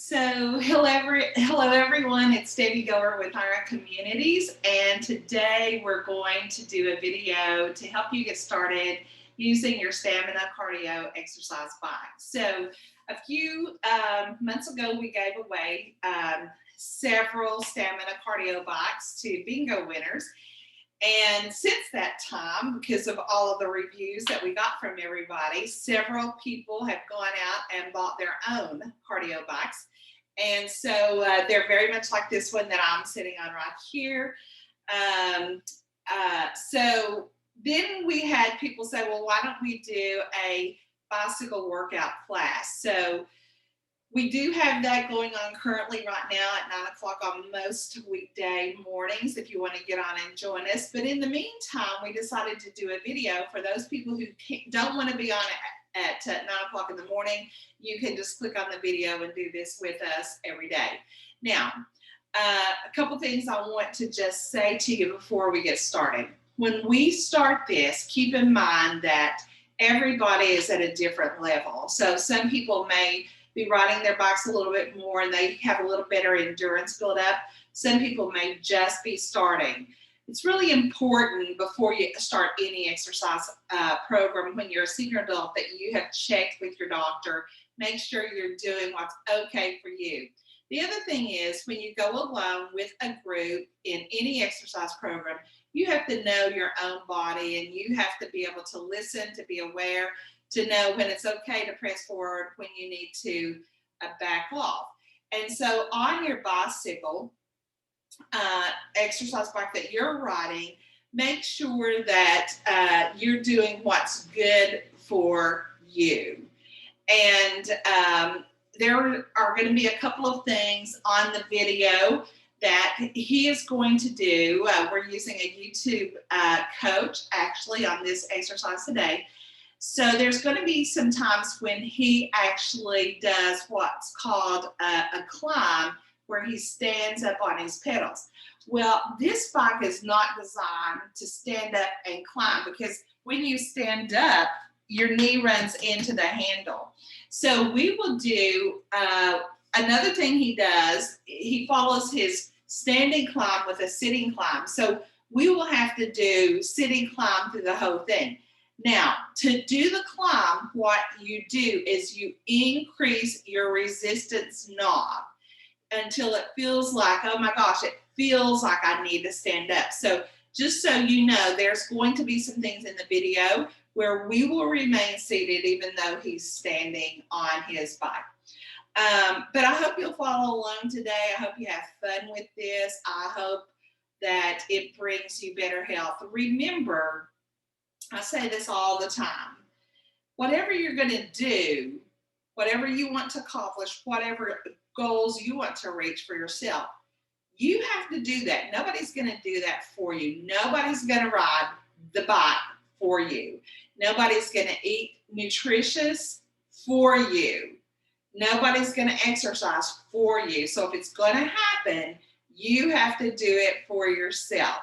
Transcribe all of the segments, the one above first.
So hello everyone, it's Debbie Goer with IGOT Communities, and today we're going to do a video to help you get started using your stamina cardio exercise bike. So a few months ago we gave away several stamina cardio bikes to bingo winners. And since that time, because of all of the reviews that we got from everybody, several people have gone out and bought their own cardio bikes. And so they're very much like this one that I'm sitting on right here. So then we had people say, well, why don't we do a bicycle workout class? So we do have that going on currently right now at 9 o'clock on most weekday mornings if you want to get on and join us. But in the meantime, we decided to do a video for those people who don't want to be on at 9 o'clock in the morning. You can just click on the video and do this with us every day. Now, a couple things I want to just say to you before we get started. When we start this, keep in mind that everybody is at a different level. So some people may be riding their bikes a little bit more and they have a little better endurance build up. Some people may just be starting. It's really important before you start any exercise program when you're a senior adult that you have checked with your doctor. Make sure you're doing what's okay for you. The other thing is when you go alone with a group in any exercise program, you have to know your own body and you have to be able to listen, to be aware, to know when it's okay to press forward, when you need to back off. And so on your bicycle, exercise bike that you're riding, make sure that you're doing what's good for you. And there are going to be a couple of things on the video that he is going to do. We're using a YouTube coach actually on this exercise today. So there's going to be some times when he actually does what's called a climb, where he stands up on his pedals. Well, this bike is not designed to stand up and climb, because when you stand up, your knee runs into the handle. So we will do another thing he does. He follows his standing climb with a sitting climb. So we will have to do sitting climb through the whole thing. Now, to do the climb, what you do is you increase your resistance knob until it feels like, oh my gosh, it feels like I need to stand up. So just so you know, there's going to be some things in the video where we will remain seated even though he's standing on his bike. But I hope you'll follow along today. I hope you have fun with this. I hope that it brings you better health. Remember, I say this all the time. Whatever you're going to do, whatever you want to accomplish, whatever goals you want to reach for yourself, you have to do that. Nobody's going to do that for you. Nobody's going to ride the bike for you. Nobody's going to eat nutritious for you. Nobody's going to exercise for you. So if it's going to happen, you have to do it for yourself.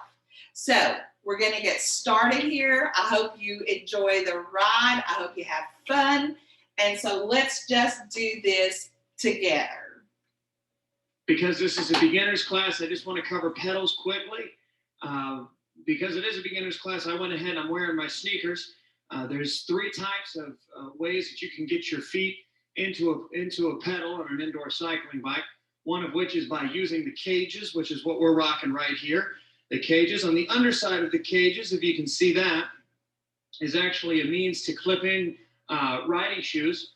So we're going to get started here. I hope you enjoy the ride. I hope you have fun. And so let's just do this together. Because this is a beginner's class, I just want to cover pedals quickly. Because it is a beginner's class, I went ahead, I'm wearing my sneakers. There's three types of ways that you can get your feet into a pedal or an indoor cycling bike. One of which is by using the cages, which is what we're rocking right here. The cages. On the underside of the cages, if you can see that, is actually a means to clip in riding shoes.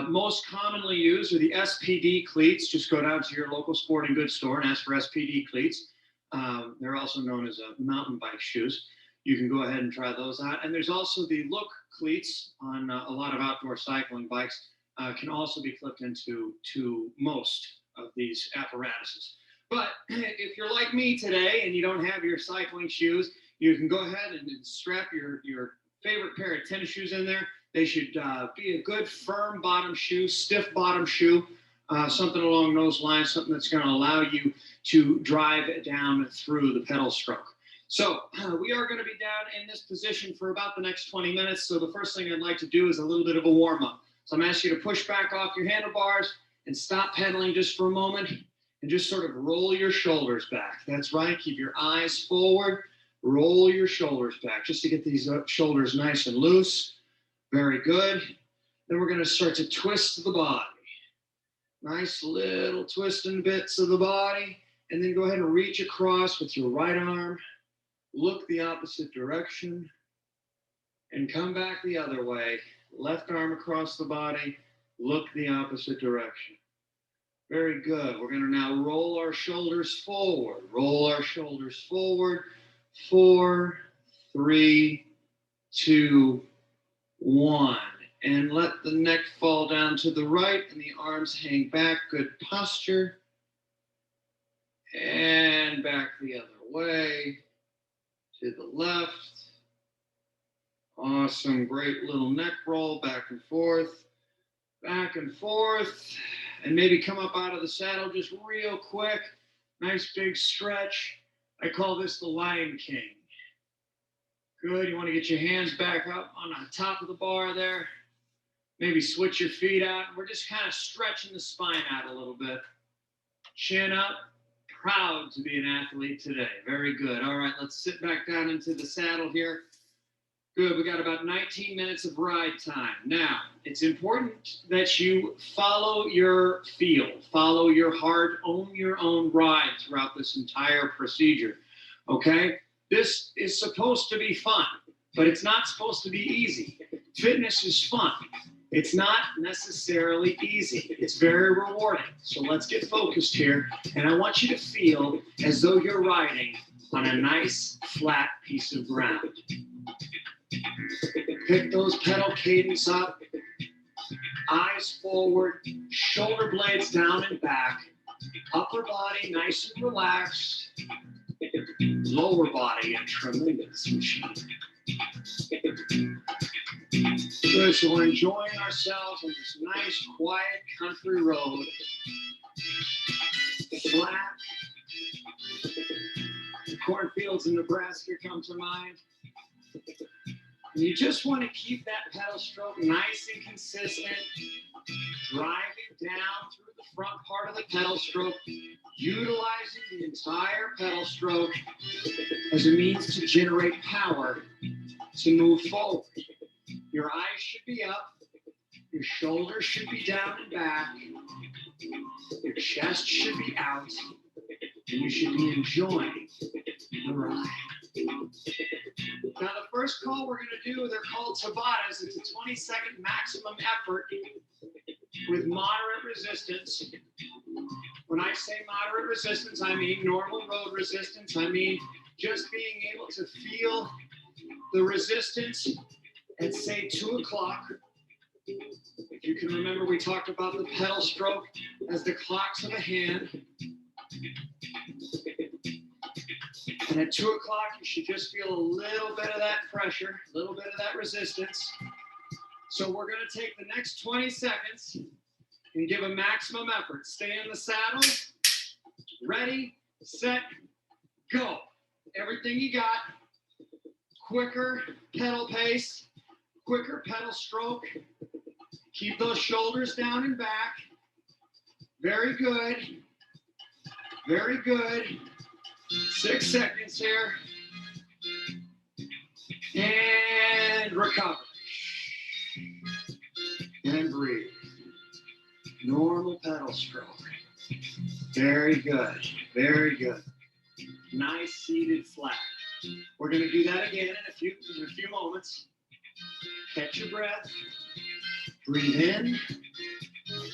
Most commonly used are the SPD cleats. Just go down to your local sporting goods store and ask for SPD cleats. They're also known as mountain bike shoes. You can go ahead and try those out. And there's also the look cleats on a lot of outdoor cycling bikes. Can also be clipped into most of these apparatuses. But if you're like me today and you don't have your cycling shoes, you can go ahead and strap your favorite pair of tennis shoes in there. They should be a good firm bottom shoe, stiff bottom shoe, something along those lines, something that's going to allow you to drive down through the pedal stroke. So we are going to be down in this position for about the next 20 minutes. So the first thing I'd like to do is a little bit of a warm up. So I'm asking you to push back off your handlebars and stop pedaling just for a moment and just sort of roll your shoulders back. That's right. Keep your eyes forward. Roll your shoulders back just to get these shoulders nice and loose. Very good. Then we're going to start to twist the body. Nice little twisting bits of the body. And then go ahead and reach across with your right arm. Look the opposite direction. And come back the other way. Left arm across the body. Look the opposite direction. Very good. We're going to now roll our shoulders forward. Roll our shoulders forward. 4, 3, 2, 1. And let the neck fall down to the right and the arms hang back. Good posture. And back the other way to the left. Awesome. Great little neck roll back and forth. Back and forth. And maybe come up out of the saddle just real quick. Nice big stretch. I call this the Lion King. Good. You want to get your hands back up on the top of the bar there. Maybe switch your feet out. We're just kind of stretching the spine out a little bit. Chin up. Proud to be an athlete today. Very good. All right, let's sit back down into the saddle here. Good. We got about 19 minutes of ride time. Now, it's important that you follow your feel, follow your heart, own your own ride throughout this entire procedure. Okay? This is supposed to be fun, but it's not supposed to be easy. Fitness is fun. It's not necessarily easy. It's very rewarding. So let's get focused here. And I want you to feel as though you're riding on a nice, flat piece of ground. Pick those pedal cadence up. Eyes forward. Shoulder blades down and back. Upper body nice and relaxed. Lower body a tremendous machine. Good, so we're enjoying ourselves on this nice, quiet country road. Flat. The cornfields in Nebraska come to mind. And you just want to keep that pedal stroke nice and consistent. Driving down through the front part of the pedal stroke, utilizing the entire pedal stroke as a means to generate power to move forward. Your eyes should be up, your shoulders should be down and back, your chest should be out, and you should be enjoying the ride. Now the first call we're going to do, they're called Tabatas. It's a 20-second maximum effort with moderate resistance. When I say moderate resistance, I mean normal road resistance. I mean just being able to feel the resistance at, say, 2 o'clock. If you can remember, we talked about the pedal stroke as the clocks of a hand. And at 2 o'clock, you should just feel a little bit of that pressure, a little bit of that resistance. So we're going to take the next 20 seconds and give a maximum effort. Stay in the saddle. Ready, set, go. Everything you got. Quicker pedal pace. Quicker pedal stroke. Keep those shoulders down and back. Very good. Very good. 6 seconds here. And recover. And breathe. Normal pedal stroke. Very good. Very good. Nice seated flat. We're going to do that again in a few moments. Catch your breath. Breathe in.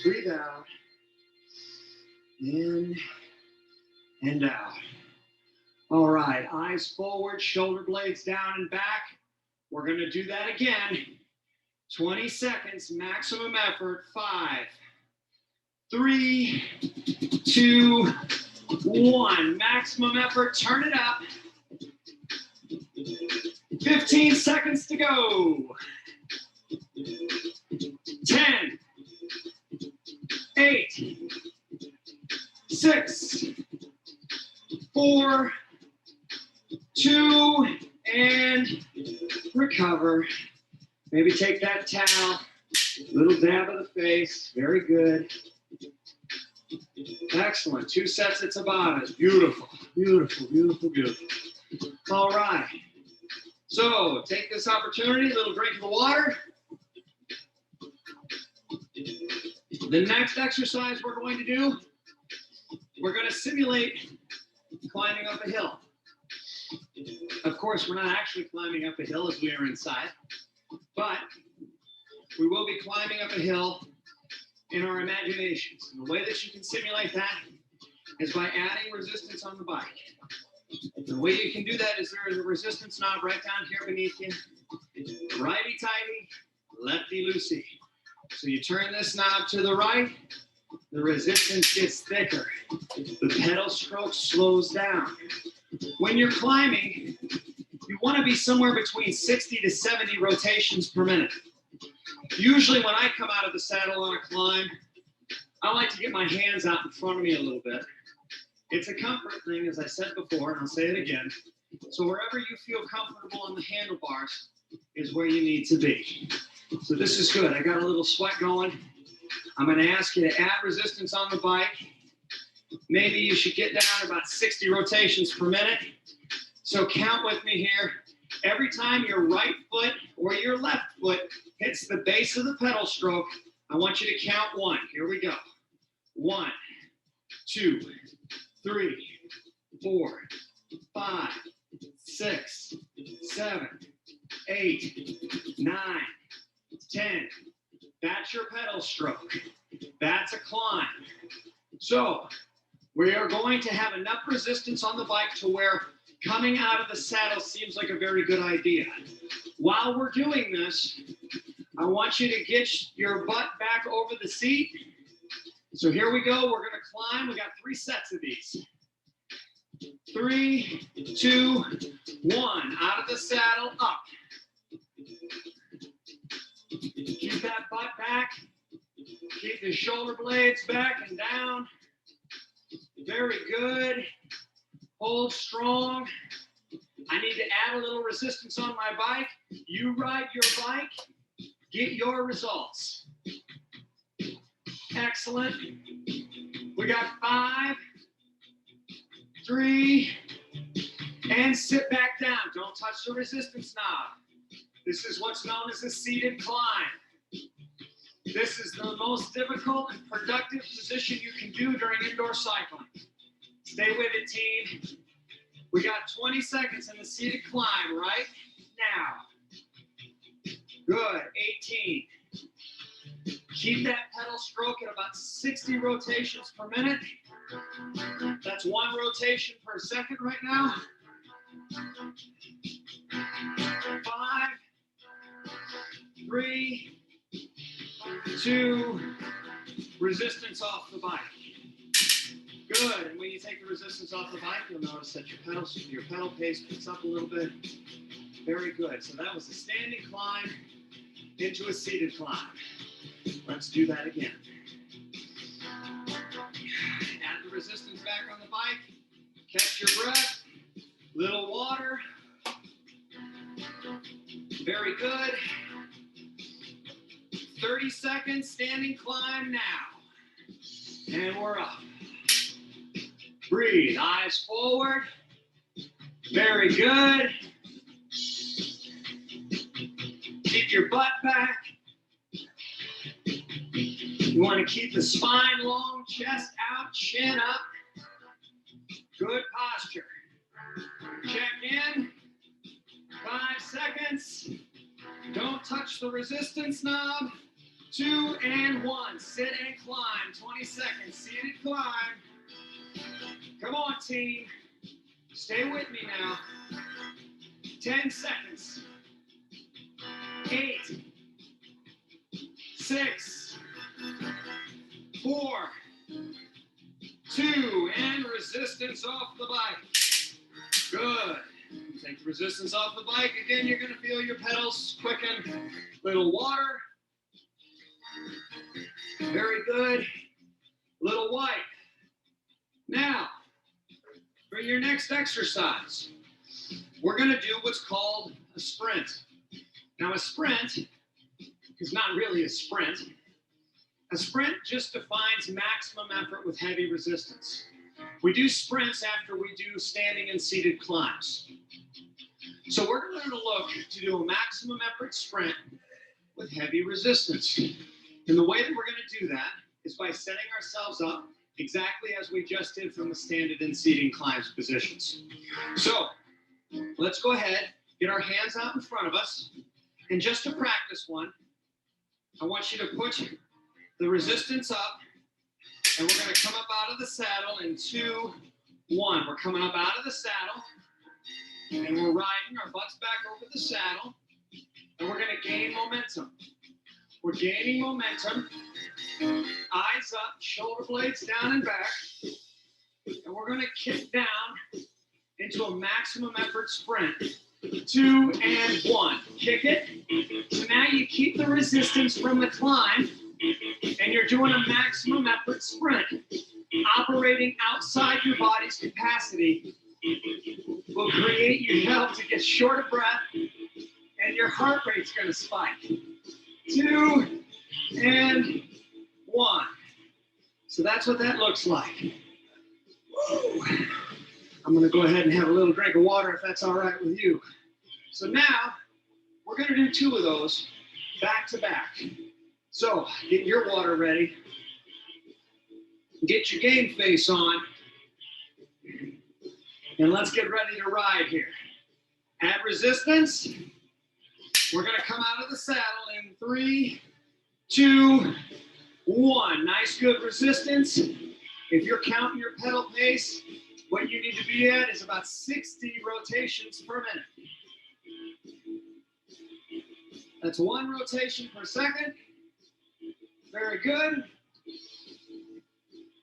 Breathe out. In and out. All right. Eyes forward, shoulder blades down and back. We're going to do that again. 20 seconds, maximum effort. 5, 3, 2, 1. Maximum effort. Turn it up. 15 seconds to go. 10, 8, 6, 4, 2, and recover. Maybe take that towel, little dab of the face. Very good. Excellent. 2 sets at Tabata. Beautiful, beautiful, beautiful, beautiful. All right. So take this opportunity, a little drink of the water. The next exercise we're going to do, we're going to simulate climbing up a hill. Of course, we're not actually climbing up a hill as we are inside, but we will be climbing up a hill in our imaginations. And the way that you can simulate that is by adding resistance on the bike. The way you can do that is there is a resistance knob right down here beneath you. Righty-tighty, lefty-loosey. So you turn this knob to the right, the resistance gets thicker. The pedal stroke slows down. When you're climbing, you want to be somewhere between 60 to 70 rotations per minute. Usually when I come out of the saddle on a climb, I like to get my hands out in front of me a little bit. It's a comfort thing, as I said before, and I'll say it again. So wherever you feel comfortable on the handlebars is where you need to be. So this is good. I got a little sweat going. I'm going to ask you to add resistance on the bike. Maybe you should get down about 60 rotations per minute. So count with me here. Every time your right foot or your left foot hits the base of the pedal stroke, I want you to count 1. Here we go. 1, 2, 3, 4, 5, 6, 7, 8, 9, 10. That's your pedal stroke. That's a climb. So we are going to have enough resistance on the bike to where coming out of the saddle seems like a very good idea. While we're doing this, I want you to get your butt back over the seat. So here we go. We're going to climb. We got 3 sets of these. 3, 2, 1. Out of the saddle, up. Keep that butt back. Keep the shoulder blades back and down. Very good. Hold strong. I need to add a little resistance on my bike. You ride your bike. Get your results. Excellent. We got 5, 3, and sit back down. Don't touch the resistance knob. This is what's known as a seated climb. This is the most difficult and productive position you can do during indoor cycling. Stay with it, team. We got 20 seconds in the seated climb right now. Good, 18. Keep that pedal stroke at about 60 rotations per minute. That's 1 rotation per second right now. 5, 3, 2, resistance off the bike. Good, and when you take the resistance off the bike, you'll notice that your pedal pace picks up a little bit. Very good. So that was a standing climb into a seated climb. Let's do that again. Add the resistance back on the bike. Catch your breath. Little water. Very good. 30 seconds, standing climb now. And we're up. Breathe, eyes forward. Very good. Keep your butt back. You want to keep the spine long, chest out, chin up. Good posture. Check in. 5 seconds. Don't touch the resistance knob. 2 and 1. Sit and climb. 20 seconds. Seated climb. Come on, team. Stay with me now. 10 seconds. 8, 6, 4, 2, and resistance off the bike. Good. Take the resistance off the bike. Again, you're going to feel your pedals quicken. Little water. Very good. Little wipe. Now, for your next exercise, we're going to do what's called a sprint. Now, a sprint is not really a sprint. A sprint just defines maximum effort with heavy resistance. We do sprints after we do standing and seated climbs. So we're going to look to do a maximum effort sprint with heavy resistance. And the way that we're going to do that is by setting ourselves up exactly as we just did from the standing and seating climbs positions. So let's go ahead, get our hands out in front of us, and just to practice one, I want you to put the resistance up, and we're going to come up out of the saddle in 2, 1. We're coming up out of the saddle, and we're riding our butts back over the saddle, and we're going to gain momentum. We're gaining momentum, eyes up, shoulder blades down and back, and we're going to kick down into a maximum effort sprint. 2 and 1. Kick it. So now you keep the resistance from the climb, and you're doing a maximum effort sprint. Operating outside your body's capacity will create your help to get short of breath, and your heart rate's going to spike. 2 and 1. So that's what that looks like. Woo. I'm going to go ahead and have a little drink of water if that's all right with you. So now we're going to do 2 of those back to back. So get your water ready. Get your game face on. And let's get ready to ride here. Add resistance. We're going to come out of the saddle in 3, 2, 1. Nice, good resistance. If you're counting your pedal pace, what you need to be at is about 60 rotations per minute. That's 1 rotation per second. Very good.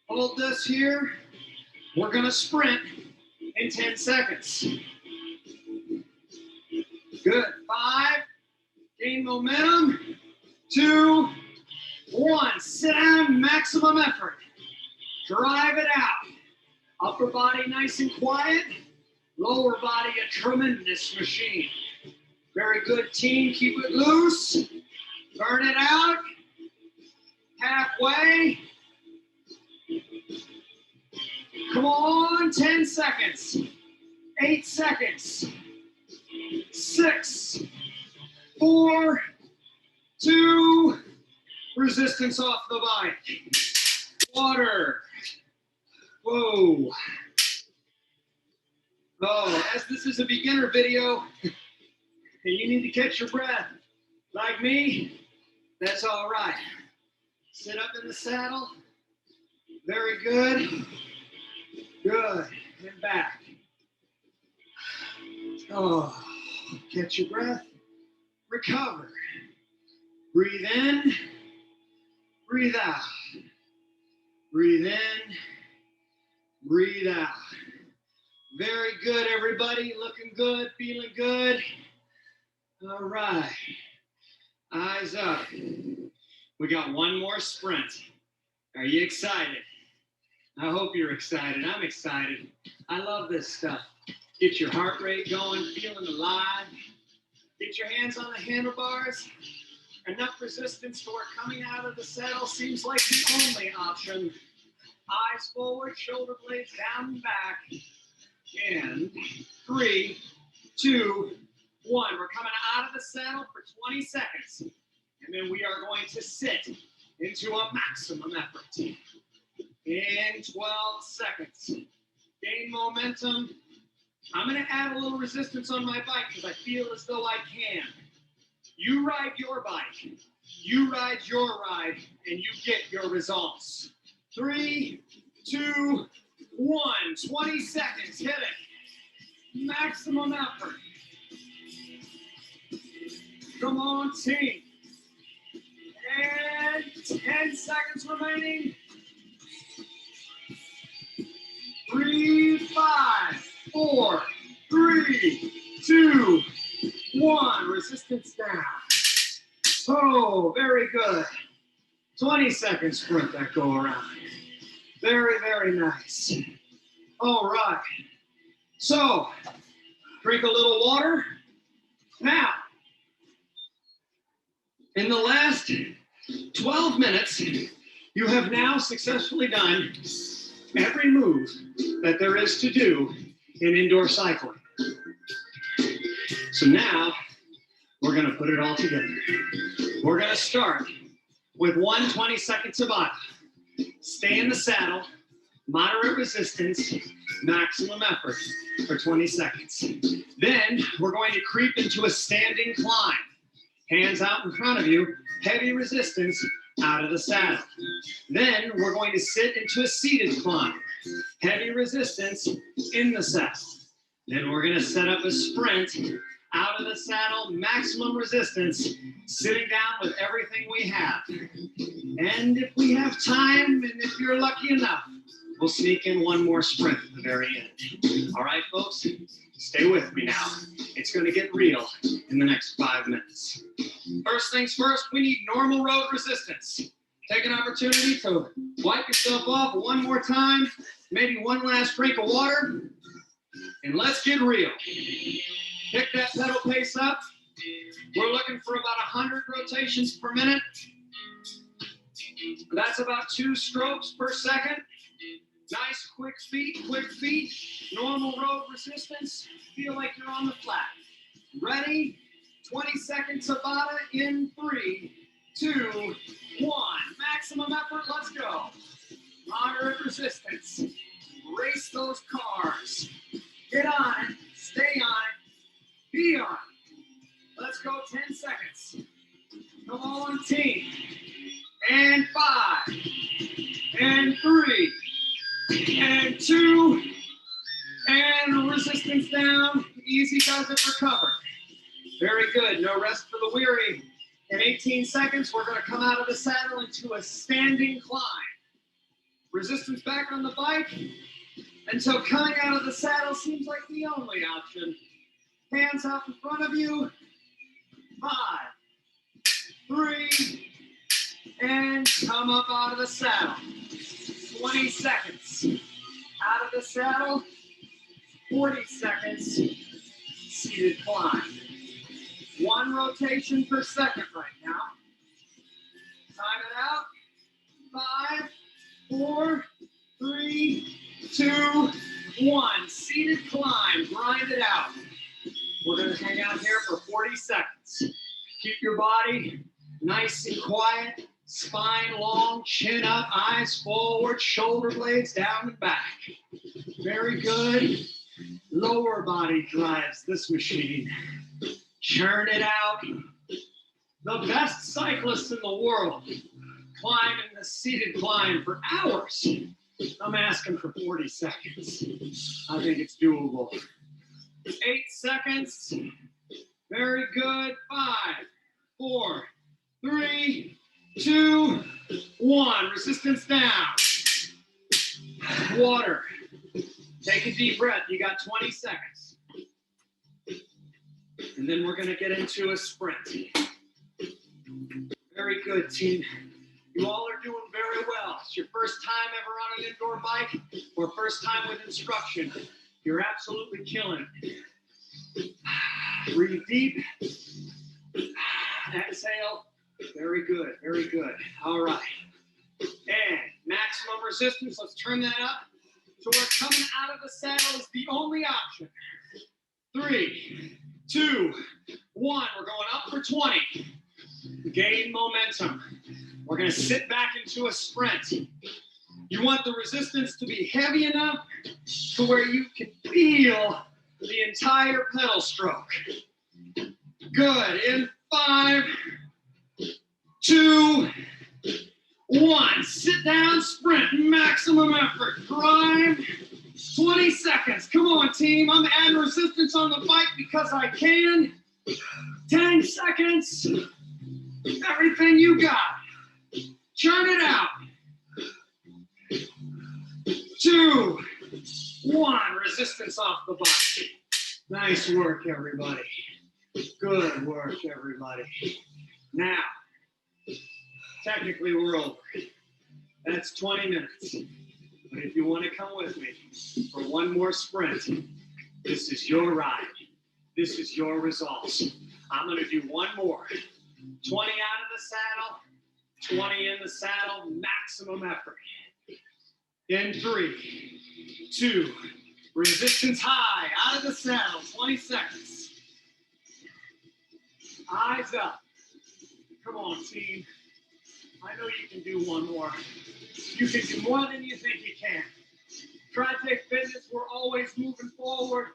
Hold this here. We're going to sprint in 10 seconds. Good. 5. Gain momentum. 2, 1. Sit down. Maximum effort. Drive it out. Upper body nice and quiet. Lower body a tremendous machine. Very good, team. Keep it loose. Burn it out. Halfway. Come on. 10 seconds. 8 seconds. 6, 4, 2. Resistance off the bike. Water. Whoa. Oh, as this is a beginner video, and you need to catch your breath, like me, that's all right. Sit up in the saddle. Very good. Good. And back. Oh, catch your breath. Recover. Breathe in. Breathe out. Breathe in. Breathe out. Very good, everybody. Looking good, feeling good. All right. Eyes up. We got 1 more sprint. Are you excited? I hope you're excited. I'm excited. I love this stuff. Get your heart rate going, feeling alive. Get your hands on the handlebars. Enough resistance for coming out of the saddle seems like the only option. Eyes forward, shoulder blades down and back. And 3, 2, 1. We're coming out of the saddle for 20 seconds. And then we are going to sit into a maximum effort. In 12 seconds. Gain momentum. I'm going to add a little resistance on my bike because I feel as though I can. You ride your bike. You ride your ride, and you get your results. 3, 2, 1. 20 seconds. Hit it. Maximum effort. Come on, team. And 10 seconds remaining. 3, 5, 4, 3, 2, 1. Resistance down. Oh, very good. 20 seconds sprint that go around. Very, very nice. All right. So, drink a little water. Now, in the last 12 minutes, You have now successfully done every move that there is to do in indoor cycling. So now we're going to put it all together. We're going to start with 120-second Tabata. Stay in the saddle, moderate resistance, maximum effort for 20 seconds. Then we're going to creep into a standing climb. Hands out in front of you, heavy resistance out of the saddle. Then we're going to sit into a seated climb. Heavy resistance in the saddle. Then we're going to set up a sprint out of the saddle, maximum resistance, sitting down with everything we have. And if we have time, and if you're lucky enough, we'll sneak in one more sprint at the very end. All right, folks, stay with me now. It's going to get real in the next 5 minutes. First things first, we need normal road resistance. Take an opportunity to wipe yourself off one more time, maybe one last drink of water, and let's get real. Pick that pedal pace up. We're looking for about 100 rotations per minute. That's about 2 strokes per second. Nice, quick feet. Normal road resistance. Feel like you're on the flat. Ready? 20-second Tabata in 3, 2, 1. Maximum effort, let's go. Moderate resistance. Race those cars. Get on it, stay on it, be on it. Let's go 10 seconds. Come on, team. And 5, and 3, and 2, and resistance down. Easy does it, recover. Very good, no rest for the weary. In 18 seconds, we're gonna come out of the saddle into a standing climb. Resistance back on the bike until coming out of the saddle seems like the only option. Hands out in front of you. 5, 3, and come up out of the saddle. 20 seconds. Out of the saddle. 40 seconds. Seated climb. 1 rotation per second right now. Time it out. 5, 4, 3, 2, 1. Seated climb. Grind it out. We're going to hang out here for 40 seconds. Keep your body nice and quiet. Spine long, chin up, eyes forward, shoulder blades down and back. Very good. Lower body drives this machine. Churn it out. The best cyclists in the world climbing the seated climb for hours. I'm asking for 40 seconds. I think it's doable. 8 seconds. Very good. 5, 4, 3, 2, 1. Resistance down. Water. Take a deep breath. You got 20 seconds. And then we're going to get into a sprint. Very good, team. You all are doing very well. It's your first time ever on an indoor bike or first time with instruction. You're absolutely killing it. Breathe deep. Exhale. Very good, very good. All right. And maximum resistance. Let's turn that up. So we're coming out of the saddle is the only option. 3, 2, 1. We're going up for 20. Gain momentum. We're going to sit back into a sprint. You want the resistance to be heavy enough to where you can feel the entire pedal stroke. Good. In 5, 2, 1. Sit down, sprint, maximum effort. Grind. 20 seconds. Come on, team. I'm adding resistance on the bike because I can. 10 seconds. Everything you got. Churn it out. 2, 1. Resistance off the bike. Nice work, everybody. Good work, everybody. Now, technically we're over. That's 20 minutes. But if you want to come with me for one more sprint, this is your ride. This is your results. I'm going to do one more. 20 out of the saddle, 20 in the saddle, maximum effort. In 3, 2, resistance high, out of the saddle, 20 seconds. Eyes up. Come on, team. I know you can do one more. You can do more than you think you can. Tri-Tech Fitness, we're always moving forward.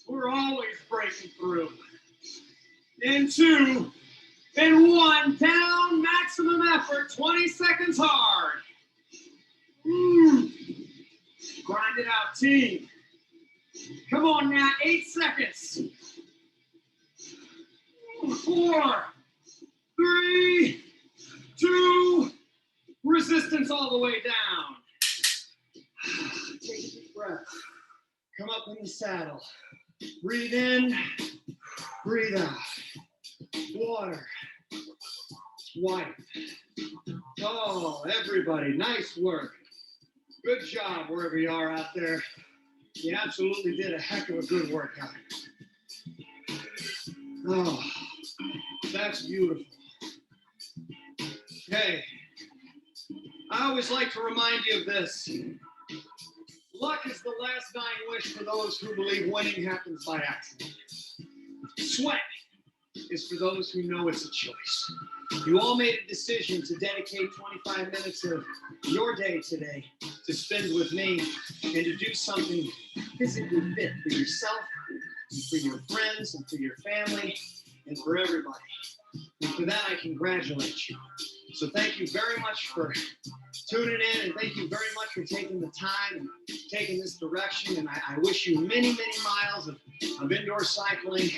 We're always breaking through. In 2, in 1, down, maximum effort, 20 seconds hard. Grind it out, team. Come on now, 8 seconds. 4, 3, 2, resistance all the way down. Take a deep breath. Come up in the saddle. Breathe in, breathe out. Water. Wipe. Oh, everybody, nice work. Good job wherever you are out there. You absolutely did a heck of a good workout. Oh, that's beautiful. Okay. I always like to remind you of this. Luck is the last dying wish for those who believe winning happens by accident. Sweat is for those who know it's a choice. You all made a decision to dedicate 25 minutes of your day today to spend with me and to do something physically fit for yourself, and for your friends, and for your family, and for everybody. And for that, I congratulate you. So thank you very much for tuning in, and thank you very much for taking the time and taking this direction. And I wish you many, many miles of indoor cycling.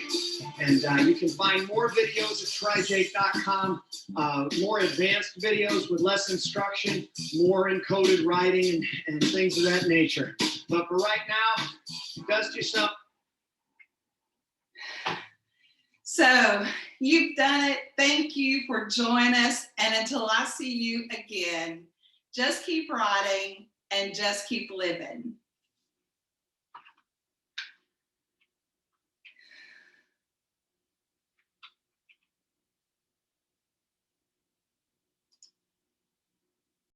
And you can find more videos at trijake.com, more advanced videos with less instruction, more encoded writing and things of that nature. But for right now, dust yourself. So you've done it. Thank you for joining us. And until I see you again, just keep riding and just keep living.